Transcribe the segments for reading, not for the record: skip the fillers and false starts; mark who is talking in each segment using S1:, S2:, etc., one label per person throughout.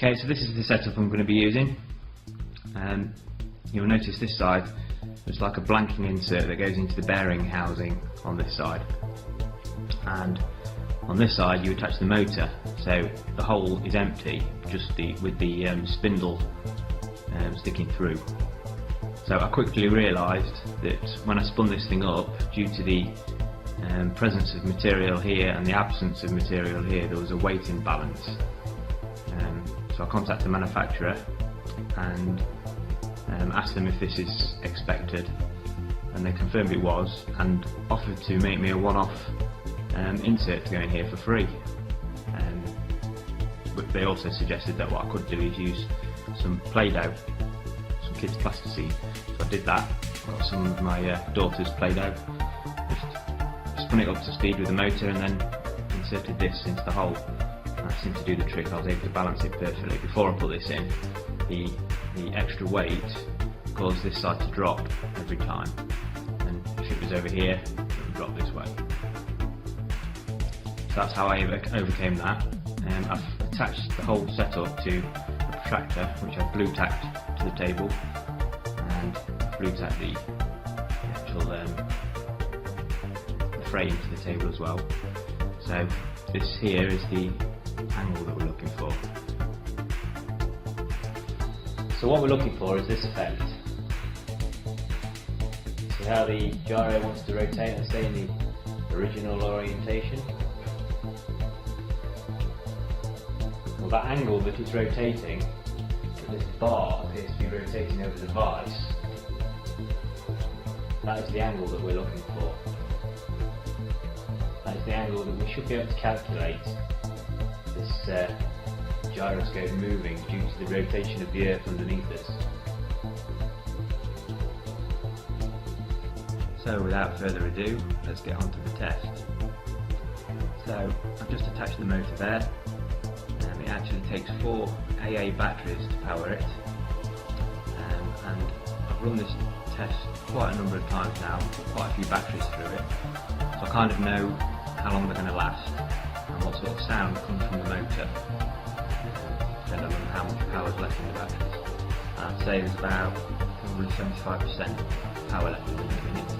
S1: Okay, so this is the setup I'm going to be using. You'll notice this side, there's like a blanking insert that goes into the bearing housing on this side. And on this side you attach the motor, so the hole is empty, just with the spindle sticking through. So I quickly realised that when I spun this thing up, due to the presence of material here and the absence of material here, there was a weight imbalance. So I contacted the manufacturer and asked them if this is expected, and they confirmed it was, and offered to make me a one-off insert to go in here for free. But they also suggested that what I could do is use some Play-Doh, some kids' plasticine. So I did that, got some of my daughter's Play-Doh, just spun it up to speed with the motor and then inserted this into the hole. That seemed to do the trick. I was able to balance it perfectly. Before I put this in, the extra weight caused this side to drop every time, and if it was over here, it would drop this way. So that's how I overcame that. I've attached the whole setup to a protractor, which I've blue tacked to the table, and blue tacked the actual frame to the table as well. So this here is the angle that we're looking for. So what we're looking for is this effect. See how the gyro wants to rotate and stay in the original orientation? Well, that angle that it's rotating, that this bar appears to be rotating over the vise, that is the angle that we're looking for. That is the angle that we should be able to calculate this gyroscope moving due to the rotation of the earth underneath us. So without further ado, let's get on to the test. So I've just attached the motor there, and it actually takes 4 AA batteries to power it, and I've run this test quite a number of times now, quite a few batteries through it, so I kind of know how long they're going to last and what sort of sound comes from the motor, depending on how much power is left in the batteries. I'd say there's about probably 75% power left in the unit,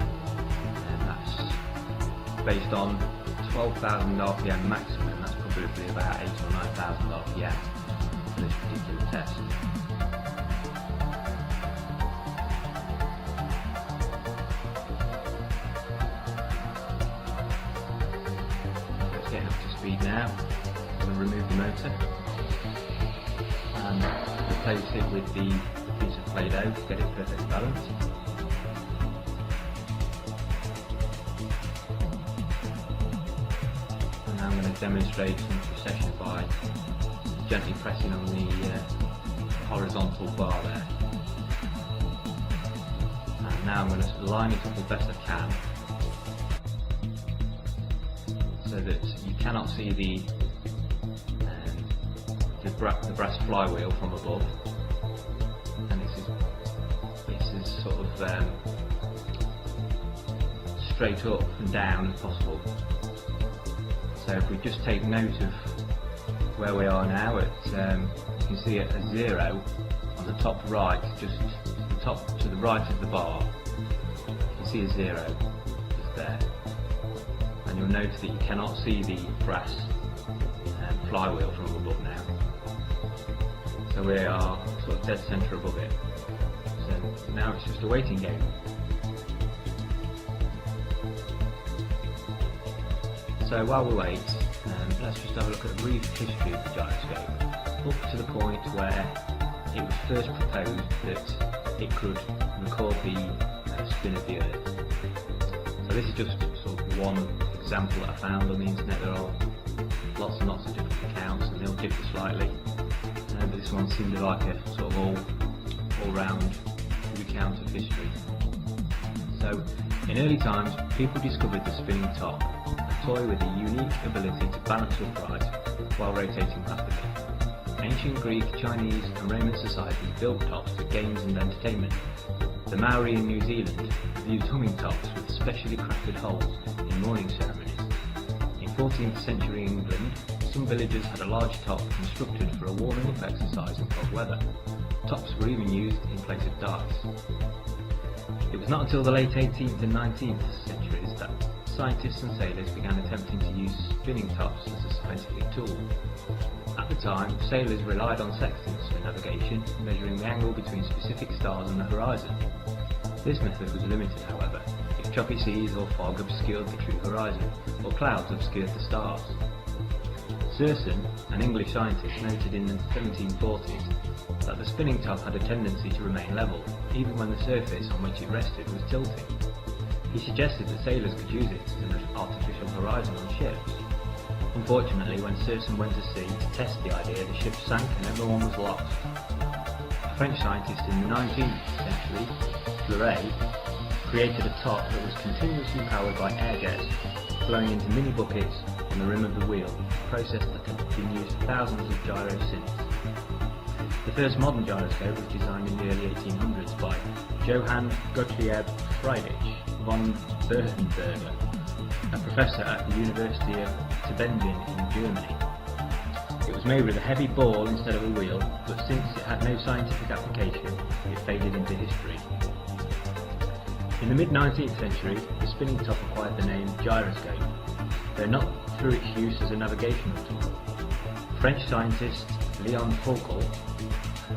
S1: and that's based on 12,000 RPM maximum. That's probably about 8,000 or 9,000 RPM for this particular test. Let's get up to speed now. I'm going to remove the motor and replace it with the piece of Play-Doh to get it perfectly balanced. And now I'm going to demonstrate some precession by gently pressing on the horizontal bar there. And now I'm going to line it up as best I can, so that you cannot see the brass flywheel from above, and this is sort of straight up and down as possible. So if we just take note of where we are now, you can see a 0 on the top right, just the top to the right of the bar. You can see a 0 just there, and you'll notice that you cannot see the brass flywheel from above now. So we are sort of dead centre above it. So now it's just a waiting game. So while we wait, let's just have a look at a brief history of the gyroscope, up to the point where it was first proposed that it could record the spin of the Earth. So this is just sort of one example that I found on the internet. There are lots and lots of different accounts, and they'll differ slightly. But this one seemed like a sort of all-round recount of history. So, in early times, people discovered the spinning top, a toy with a unique ability to balance upright while rotating rapidly. Ancient Greek, Chinese and Roman societies built tops for games and entertainment. The Maori in New Zealand used humming tops with specially crafted holes in mourning ceremonies. In 14th century England, some villagers had a large top constructed for a warming-up exercise in cold weather. Tops were even used in place of darts. It was not until the late 18th and 19th centuries that scientists and sailors began attempting to use spinning tops as a scientific tool. At the time, sailors relied on sextants for navigation, measuring the angle between specific stars on the horizon. This method was limited, however, if choppy seas or fog obscured the true horizon, or clouds obscured the stars. Serson, an English scientist, noted in the 1740s that the spinning top had a tendency to remain level, even when the surface on which it rested was tilting. He suggested that sailors could use it as an artificial horizon on ships. Unfortunately, when Serson went to sea to test the idea, the ship sank and everyone was lost. A French scientist in the 19th century, Leer, created a top that was continuously powered by air jets flowing into mini buckets on the rim of the wheel, a process that had been used for thousands of gyros since. The first modern gyroscope was designed in the early 1800s by Johann Gottlieb Friedrich von Berhenberger, a professor at the University of Tübingen in Germany. It was made with a heavy ball instead of a wheel, but since it had no scientific application, it faded into history. In the mid-19th century, the spinning top acquired the name gyroscope, though not through its use as a navigational tool. French scientist Leon Foucault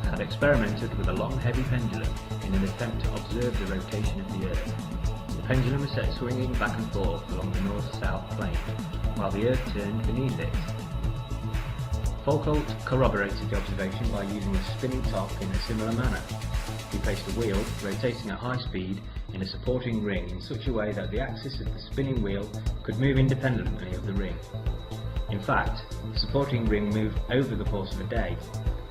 S1: had experimented with a long, heavy pendulum in an attempt to observe the rotation of the Earth. The pendulum was set swinging back and forth along the north-south plane, while the Earth turned beneath it. Foucault corroborated the observation by using a spinning top in a similar manner. He placed a wheel, rotating at high speed, in a supporting ring in such a way that the axis of the spinning wheel could move independently of the ring. In fact, the supporting ring moved over the course of a day,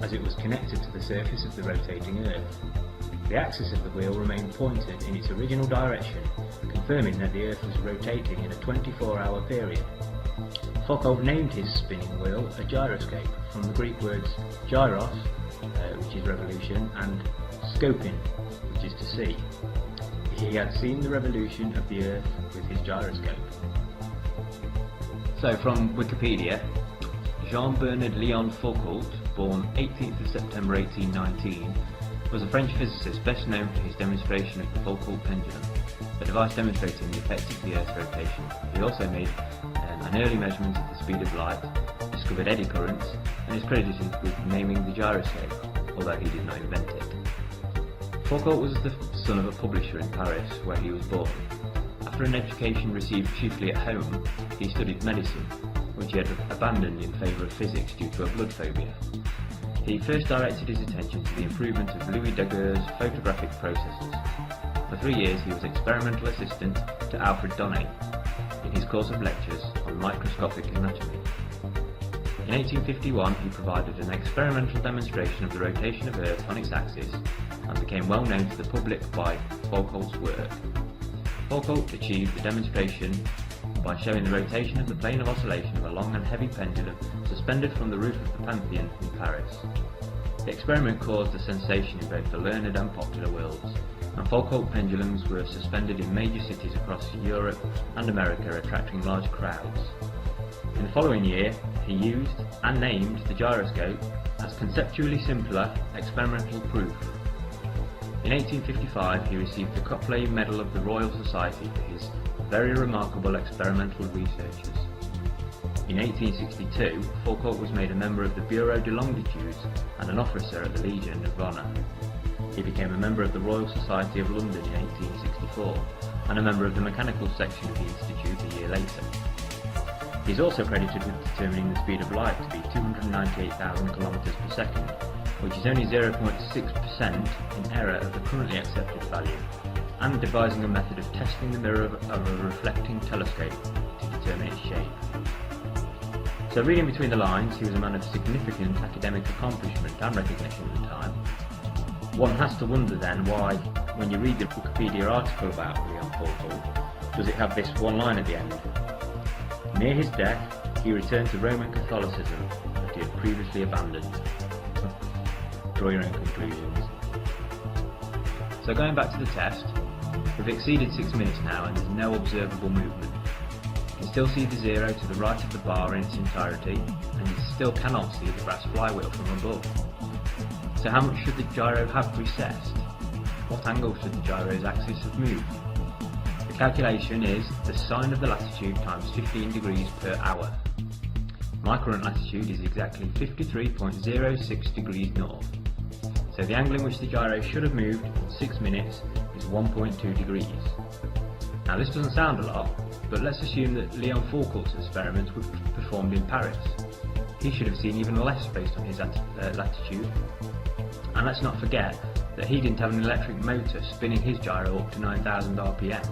S1: as it was connected to the surface of the rotating Earth. The axis of the wheel remained pointed in its original direction, confirming that the Earth was rotating in a 24-hour period. Foucault named his spinning wheel a gyroscope, from the Greek words gyros, which is revolution, and scopin, which is to see. He had seen the revolution of the Earth with his gyroscope. So from Wikipedia, Jean-Bernard Léon Foucault, born 18th of September 1819, was a French physicist best known for his demonstration of the Foucault pendulum, a device demonstrating the effects of the Earth's rotation. He also made an early measurement of the speed of light, discovered eddy currents, and is credited with naming the gyroscope, although he did not invent it. Foucault was the son of a publisher in Paris, where he was born. After an education received chiefly at home, he studied medicine, which he had abandoned in favour of physics due to a blood phobia. He first directed his attention to the improvement of Louis Daguerre's photographic processes. For 3 years he was experimental assistant to Alfred Donné in his course of lectures on microscopic anatomy. In 1851 he provided an experimental demonstration of the rotation of Earth on its axis and became well known to the public by Foucault's work. Foucault achieved the demonstration by showing the rotation of the plane of oscillation of a long and heavy pendulum suspended from the roof of the Pantheon in Paris. The experiment caused a sensation in both the learned and popular worlds, and Foucault pendulums were suspended in major cities across Europe and America, attracting large crowds. In the following year, he used and named the gyroscope as conceptually simpler experimental proof. In 1855 he received the Copley Medal of the Royal Society for his very remarkable experimental researches. In 1862, Foucault was made a member of the Bureau de Longitudes and an officer at the Legion of Honour. He became a member of the Royal Society of London in 1864 and a member of the mechanical section of the Institute a year later. He is also credited with determining the speed of light to be 298,000 km per second, which is only 0.6% in error of the currently accepted value, and devising a method of testing the mirror of a reflecting telescope to determine its shape. So reading between the lines, he was a man of significant academic accomplishment and recognition at the time. One has to wonder then why, when you read the Wikipedia article about Léon Foucault, does it have this one line at the end? Near his death, he returned to Roman Catholicism that he had previously abandoned. Draw your own conclusions. So going back to the test, we've exceeded 6 minutes now and there's no observable movement. You can still see the zero to the right of the bar in its entirety, and you still cannot see the brass flywheel from above. So how much should the gyro have recessed? What angle should the gyro's axis have moved? The calculation is the sine of the latitude times 15 degrees per hour. My current latitude is exactly 53.06 degrees north. So the angle in which the gyro should have moved in 6 minutes is 1.2 degrees. Now this doesn't sound a lot, but let's assume that Leon Fourcault's experiments were performed in Paris. He should have seen even less based on his latitude. And let's not forget that he didn't have an electric motor spinning his gyro up to 9,000 RPM.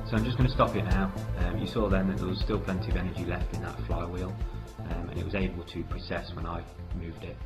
S1: So I'm just going to stop it now. You saw then that there was still plenty of energy left in that flywheel, and it was able to precess when I moved it.